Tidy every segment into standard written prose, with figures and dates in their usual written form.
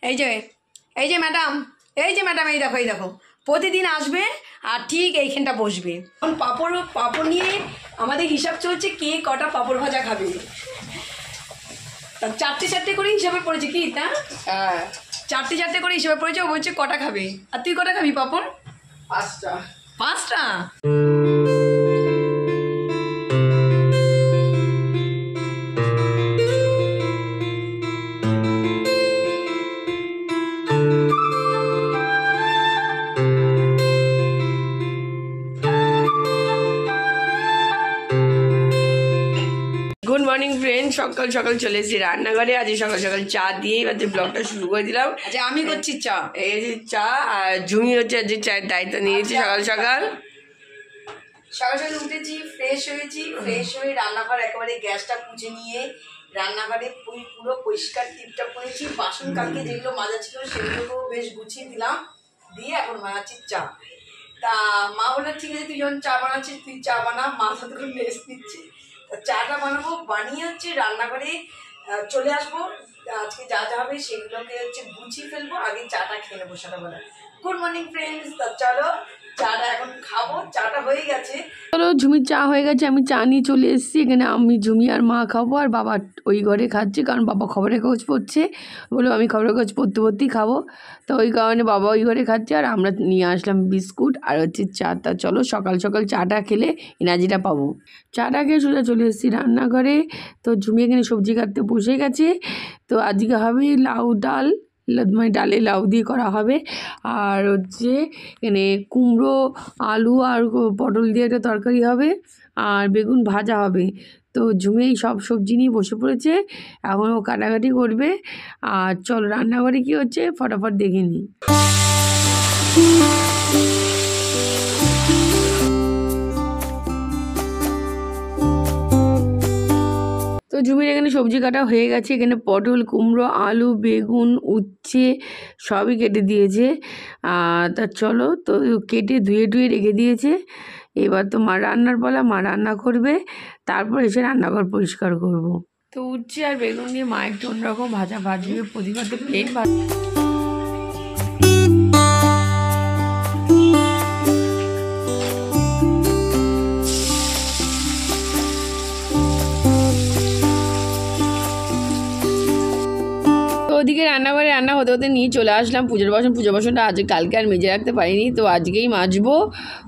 এই যে এই যে ম্যাডাম, এই যে ম্যাডাম, এই দেখো, এই দেখো, প্রতিদিন আসবে আর ঠিক এইখানটা বসবে। এখন পাঁপড় নিয়ে আমাদের হিসাব চলছে কে কটা পাঁপড় ভাজা খাবে। তা চারটে চারটে করে হিসাবে পড়েছে কি তা? হ্যাঁ, চারটে চারটে করে হিসাবে পড়েছে। ও বলছে কটা খাবে, আর তুই কটা খাবি পাঁপড়? 5টা। 5টা? গুড মর্নিং ফ্রেন্ড, সকাল সকাল চলে এসেছি রান্নাঘরে। আজ সকাল সকাল চা দিয়ে এবার ব্লগটা শুরু করে দিলাম। আচ্ছা, আমি করছি চা। এই যে চা, আর ঝুমি হচ্ছে আজ চায়ের দায়িত্ব নিয়েছি। সকাল সকাল সকাল উঠেছি, ফ্রেশ হয়েছি, ফ্রেশ হয়ে রান্নাঘর একেবারে গ্যাসটা পুঁছে নিয়ে রান্নাঘরে পুরো পরিষ্কার টিপটাপ করেছি। বাসন কালকে যেগুলো মাজা ছিল সেগুলোকেও বেশ গুছিয়ে দিলাম, দিয়ে এখন বানাচ্ছি চা। তা মা বললো ঠিক আছে, তুই যখন চা বানাচ্ছিস তুই চা বানা, মা তো তখন রেস্ট নিচ্ছে। চাটা বানাবো, বানিয়ে হচ্ছে রান্নাঘরে চলে আসবো। আজকে যা যা হবে সেগুলোকে হচ্ছে গুছিয়ে ফেলবো, আগে চাটা খেয়ে নেবো সকালবেলা। গুড মর্নিং ফ্রেন্ডস, চলো চাটা এখন খাবো। চাটা হয়ে গেছে, চলো ঝুমির চা হয়ে গেছে, আমি চা নিয়ে চলে এসেছি এখানে। আমি ঝুমি আর মা খাবো, আর বাবা ওই ঘরে খাচ্ছে, কারণ বাবা খবরের কাগজ পড়ছে। বলো আমি খবরের কাগজ পড়তে পড়তেই খাবো, তো ওই কারণে বাবা ওই ঘরে খাচ্ছে, আর আমরা নিয়ে আসলাম বিস্কুট আর হচ্ছে চা। তা চলো সকাল সকাল চাটা খেলে এনার্জিটা পাবো। চাটা খেয়ে সোজা চলে এসেছি রান্নাঘরে। তো ঝুমি এখানে সবজি কাটতে বসে গেছে। তো আজকে হবে লাউ ডাল, মানে ডালে লাউ দিয়ে করা হবে, আর হচ্ছে এখানে কুমড়ো, আলু আর পটল দিয়ে একটা তরকারি হবে, আর বেগুন ভাজা হবে। তো ঝুমে এই সব সবজি নিয়ে বসে পড়েছে, এখন ও কাটাকাটি করবে। আর চল রান্নাঘরে কী হচ্ছে ফটাফট দেখে নিই। তো ঝুমির এখানে সবজি কাটা হয়ে গেছে, এখানে পটল, কুমড়ো, আলু, বেগুন, উচ্ছে সবই কেটে দিয়েছে। তা চলো, তো কেটে ধুয়ে টুয়ে রেখে দিয়েছে। এবার তো মা রান্নার পালা, মা রান্না করবে, তারপর এসে রান্নাঘর পরিষ্কার করব। তো উচ্ছে আর বেগুন দিয়ে মা একটু অন্যরকম ভাজা ভাজবে, প্রতিবারে প্লেন ভাজা। ওদিকে রান্নাঘরে রান্না হতে হতে নিয়ে চলে আসলাম পুজোর বাসনটা আজ কালকে আর মেজে রাখতে পারিনি, তো আজকেই মাজবো।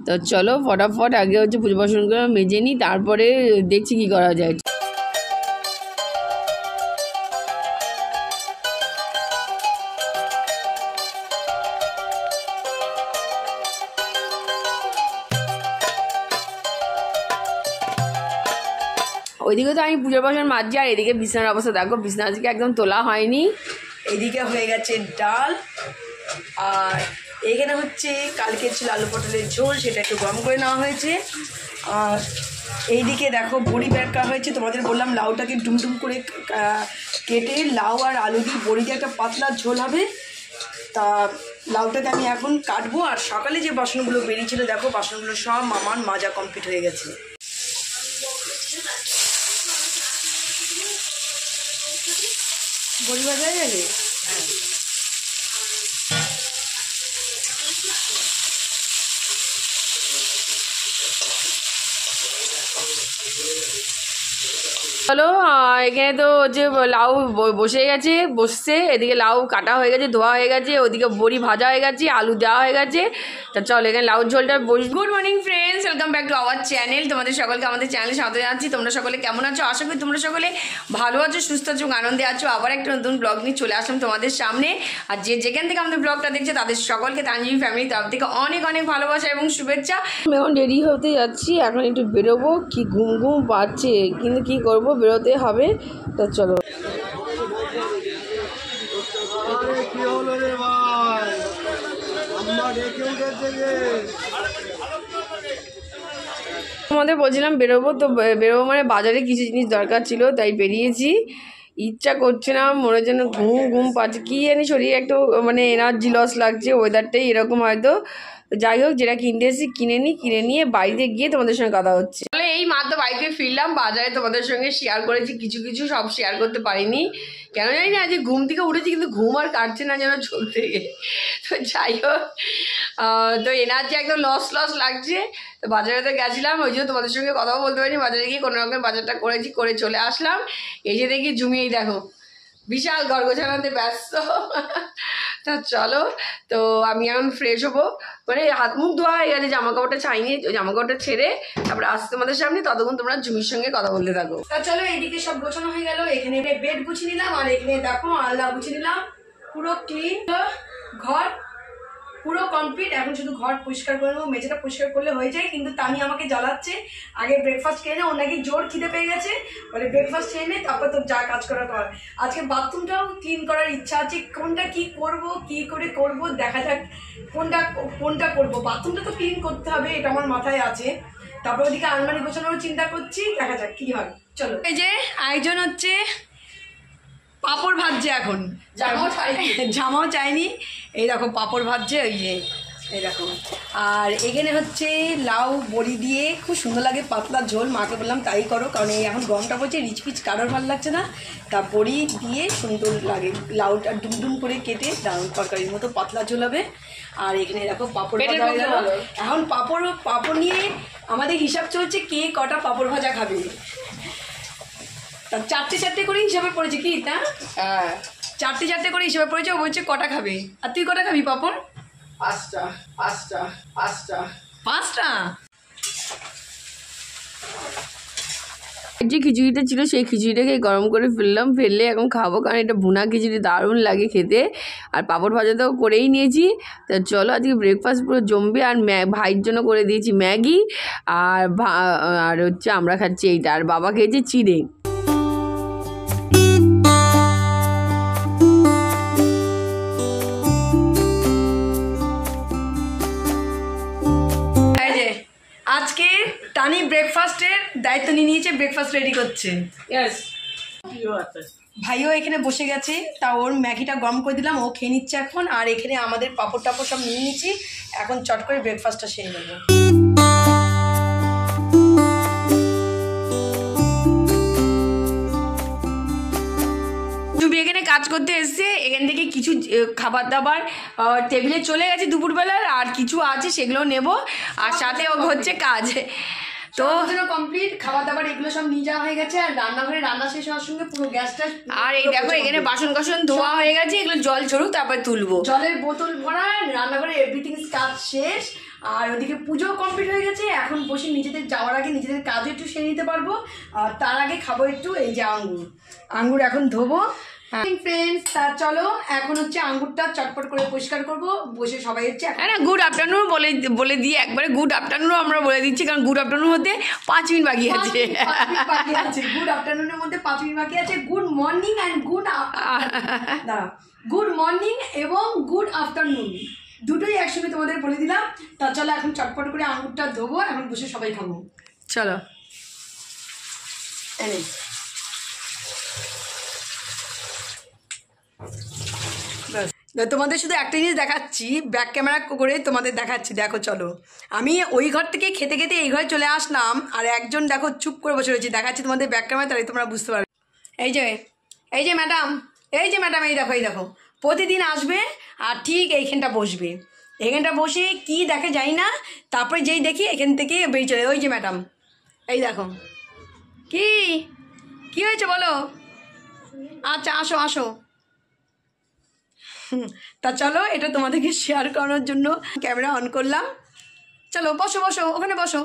তো চলো ফটাফট আগে হচ্ছে পুজোর বাসনগুলো মেজে নিই, তারপরে দেখছি কি করা যায়। ওইদিকে তো আমি পুজোর বাসন মাজছি, আর এদিকে বিছানার অবস্থা দেখো, বিছানা আজকে একদম তোলা হয়নি। এদিকে হয়ে গেছে ডাল, আর এখানে হচ্ছে কালকে ছিল আলু পটলের ঝোল, সেটা একটু গরম করে নেওয়া হয়েছে। আর এইদিকে দেখো বড়ি বেঁকা হয়েছে, তোমাদের বললাম লাউটাকে ডুমডুম করে কেটে লাউ আর আলু দিয়ে বড়ি দিয়ে একটা পাতলা ঝোল হবে। তা লাউটাকে আমি এখন কাটবো, আর সকালে যে বাসনগুলো বেরিয়েছিল দেখো, বাসনগুলো সব মামার মাজা কমপ্লিট হয়ে গেছে। বড়ি ভাজা হয়ে গেছে, হ্যাঁ। চলো এখানে তো হচ্ছে লাউ বসছে, এদিকে লাউ কাটা হয়ে গেছে, ধোয়া হয়ে গেছে, ওদিকে বড়ি ভাজা হয়ে গেছে, আলু দেওয়া হয়ে গেছে। তা চলো এখানে লাউ ঝোলটা বসি। Good morning friends, welcome back to our channel. তোমাদের সকলকে আমাদের চ্যানেলে স্বাগত জানাচ্ছি। তোমরা সকলে কেমন আছো? আশা করি তোমরা সকলে ভালো আছো, সুস্থ আছো, আনন্দে আছো। আবার একটা নতুন ব্লগ নিয়ে চলে আসলাম তোমাদের সামনে। আর যেখান থেকে আমাদের ব্লগটা দেখছে তাদের সকলকে তানজিম ফ্যামিলি তরফ থেকে অনেক অনেক ভালোবাসা এবং শুভেচ্ছা। আমি এখন রেডি হতে যাচ্ছি, এখন একটু বেরোবো, কি ঘুম ঘুম পাচ্ছে, কিন্তু কি করব, বেরোতে হবে। তো চলো। তোমাদের বলছিলাম বেরোবো, তো বেরোবো মানে বাজারে কিছু জিনিস দরকার ছিল, তাই বেরিয়েছি। ইচ্ছা করছে না, মনে যেন ঘুম ঘুম পাচ্ছে, কি জানি শরীরে একটু মানে এনার্জি লস লাগছে, ওয়েদারটাই এরকম হয়তো। যাই হোক, যেটা কিনতে এসেছি কিনে নিয়ে বাড়িতে গিয়ে তোমাদের সঙ্গে কথা হচ্ছে। তাহলে এই মাত্র বাড়িতে ফিরলাম, বাজারে তোমাদের সঙ্গে শেয়ার করেছি কিছু, সব শেয়ার করতে পারিনি, কেন জানি না। আজ ঘুম থেকে উঠেছি কিন্তু ঘুম আর কাটছে না যেন চলতে গিয়ে। তো যাই হোক, তো এনার্জি একদম লস লাগছে। তো বাজারে তো গেছিলাম, ওই জন্য তোমাদের সঙ্গে কথাও বলতে পারিনি। বাজারে গিয়ে কোনো রকম বাজারটা করে চলে আসলাম। এসে দেখি জুমিয়েই দেখো বিশাল ঘর গোছানোতে ব্যস্ত। তা চলো, তো আমি এখন ফ্রেশ হবো, মানে হাত মুখ ধোয়া হয়ে গেছে, জামা কাপড়টা চাইনি, জামা কাপড়টা ছেড়ে তারপরে আসতে তোমাদের সামনে, ততক্ষণ তোমরা জুমির সঙ্গে কথা বলতে থাকো। তা চলো, এইদিকে সব গোছানো হয়ে গেল, এখানে বেড গুছিয়ে নিলাম, আর এখানে দেখো আলনা গুছিয়ে নিলাম, পুরো ক্লিন ঘর, পুরো কমপ্লিট। এখন শুধু ঘর পরিষ্কার করে নেবো, মেঝেটা পরিষ্কার করলে হয়ে যায়। কিন্তু তানি আমাকে জ্বালাচ্ছে, আগে ব্রেকফাস্ট খেয়ে নে, ওর নাকি জোর খিদে পেয়ে গেছে, বলে ব্রেকফাস্ট খেয়ে নে তারপর তোর যা কাজ করার কর। আজকে বাথরুমটাও ক্লিন করার ইচ্ছা আছে, কোনটা কি করব, কি করে করব দেখা যাক, কোনটা করব। বাথরুমটা তো ক্লিন করতে হবে, এটা আমার মাথায় আছে। তারপর ওদিকে আলমারি গোছানোর চিন্তা করছি, দেখা যাক কি হয়। চলো, এই যে আয়োজন হচ্ছে, পাঁপড় ভাজছে, এখন জামাও চাইনি, এই দেখো পাঁপড় ভাজছে, ওই যে এই দেখো। আর এখানে হচ্ছে লাউ বড়ি দিয়ে খুব সুন্দর লাগে, পাতলা ঝোল। মাকে বললাম তাই করো, কারণ এই এখন গরমটা পড়ছে, রিচ পিচ কারোর ভালো লাগছে না, তা বড়ি দিয়ে সুন্দর লাগে, লাউটা ডুমডুম করে কেটে দারুণ তরকারির মতো পাতলা ঝোল হবে। আর এখানে দেখো পাঁপড় ভাজা হয়ে গেল। এখন পাঁপড় নিয়ে আমাদের হিসাব চলছে কে কটা পাঁপড় ভাজা খাবে। চারটে করে হিসাবে পড়েছে কি, তা চারটে করে হিসাবে পড়েছে। ও বলছে কটা খাবে, আর তুই কটা খাবি পাপড়? পাঁচটা। যে খিচুড়িটা ছিল সেই খিচুড়িটাকে গরম করে ফেললে এখন খাবো, কারণ এটা ভুনা খিচুড়ি দারুণ লাগে খেতে। আর পাঁপড় ভাজা তো করেই নিয়েছি। তা চলো, আজকে ব্রেকফাস্ট পুরো জমবে। আর ভাইয়ের জন্য করে দিয়েছি ম্যাগি, আর হচ্ছে আমরা খাচ্ছি এইটা, আর বাবা খেয়েছে চিড়ে। আজকে টানি ব্রেকফাস্টের দায়িত্ব নিয়ে নিয়েছে, ব্রেকফাস্ট রেডি করছে। ভাইও এখানে বসে গেছে, তা ওর ম্যাগিটা গরম করে দিলাম, ও খেয়ে নিচ্ছে এখন। আর এখানে আমাদের পাঁপড় টাপড় সব নিয়ে নিয়েছি, এখন চট করে ব্রেকফাস্টটা সেরে নেবো। এখানে কাজ করতে এসছে, এখান থেকে কিছু খাবার দাবার টেবিলে চলে গেছে দুপুরবেলার, আর কিছু আছে সেগুলো নেব, আর সাথে হচ্ছে কাজ। তো কমপ্লিট খাবার দাবার এগুলো সব নিয়ে যাওয়া হয়ে গেছে, আর রান্নাঘরে রান্না শেষ হওয়ার সঙ্গে পুরো গ্যাসটা। আর এই দেখো এখানে বাসন কাসন ধোয়া হয়ে গেছে, এগুলো জল ঝরুক তারপর তুলবো। জলের বোতল ভরা, রান্নাঘরে এভরিথিং কাজ শেষ। আর ওদিকে পুজো কমপ্লিট হয়ে গেছে, এখন বসে নিজেদের যাওয়ার আগে নিজেদের কাজও একটু সেরে নিতে পারবো। আর তার আগে খাবো একটু এই যে আঙ্গুর এখন ধোবো। ফ্রেন্ডস, তা চলো এখন হচ্ছে আঙ্গুরটা চটপট করে পরিষ্কার করবো, বসে সবাই হচ্ছে। হ্যাঁ, গুড আফটারনুন বলে দিয়ে একবারে গুড আফটারনুন আমরা বলে দিচ্ছি, কারণ গুড আফটারনুন হতে 5 মিনিট বাকি আছে। গুড আফটারনুনের মধ্যে 5 মিনিট বাকি আছে। Good morning and good morning এবং গুড আফটারনুন দুটোই একসঙ্গে তোমাদের বলে দিলাম। তা চলো এখন চটপট করে আঙ্গুরটা ধোবো, এখন বসে সবাই খাবো। চলো, তোমাদের শুধু একটা জিনিস দেখাচ্ছি, ব্যাক ক্যামেরা করে তোমাদের দেখাচ্ছি। দেখো চলো, আমি ওই ঘর থেকে খেতে খেতে এই ঘরে চলে আসলাম, আর একজন দেখো চুপ করে বসে রয়েছে। দেখাচ্ছি তোমাদের ব্যাক ক্যামেরা, তাহলে তোমরা বুঝতে পারবে। এই যে ম্যাডাম, এই দেখো প্রতিদিন আসবে, আর ঠিক এইখানটা বসবে। এখানটা বসে কি দেখে যাই না, তারপরে যেই দেখি এখান থেকে বেরিয়ে চলে। ওই যে ম্যাডাম, এই দেখো কি হয়েছে বলো। আচ্ছা, আসো। তা চলো, এটা তোমাদেরকে শেয়ার করানোর জন্য ক্যামেরা অন করলাম। চলো বসো, ওখানে বসো।